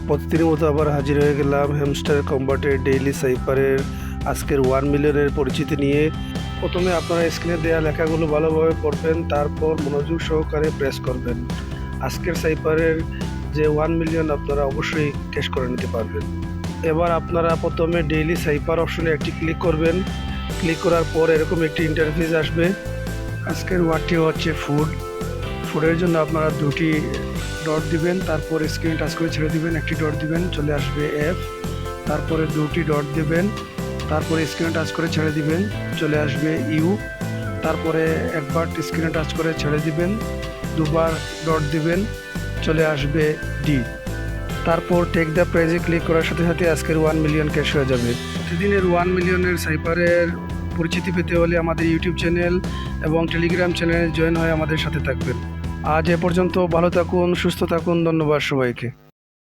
প্রতিদিনের মতো আবার হাজির হয়ে গেলাম হ্যামস্টার কম্বাটের ডেইলি সাইপারের আজকের 1 মিলিয়নের পরিচিতি নিয়ে। প্রথমে আপনারা স্ক্রিনে দেওয়া লেখাগুলো ভালোভাবে পড়বেন, তারপর মনোযোগ সহকারে প্রেস করবেন। আজকের সাইপারের যে 1 মিলিয়ন আপনারা অবশ্যই ক্যাশ করে নিতে পারবেন। এবার আপনারা প্রথমে ডেইলি সাইপার অপশনে একটি ক্লিক করবেন। ক্লিক করার পর এরকম একটি ইন্টারফেস আসবে। আজকের ওয়ার্ডটি হচ্ছে ফুড। ফুডের জন্য আপনারা দুটি ডট দিবেন, তারপর স্ক্রিন টাচ করে ছেড়ে দিবেন, একটি ডট দিবেন, চলে আসবে এফ, তারপরে দুটি ডট দিবেন, তারপরে স্ক্রিন টাচ করে ছেড়ে দিবেন, চলে আসবে ইউ, তারপরে একবার স্ক্রিনে টাচ করে ছেড়ে দিবেন, দুবার ডট দিবেন, চলে আসবে ডি, তারপর টেক দ্য প্রাইজে ক্লিক করার সাথে সাথে আজকের 1 মিলিয়ন ক্যাশ হয়ে যাবে। প্রতিদিনের 1 মিলিয়নের সাইপারের পরিচিতি পেতে হলে আমাদের ইউটিউব চ্যানেল এবং টেলিগ্রাম চ্যানেলে জয়েন হয়ে আমাদের সাথে থাকবেন। আজ এ পর্যন্ত, ভালো থাকুন, সুস্থ থাকুন, ধন্যবাদ সবাইকে।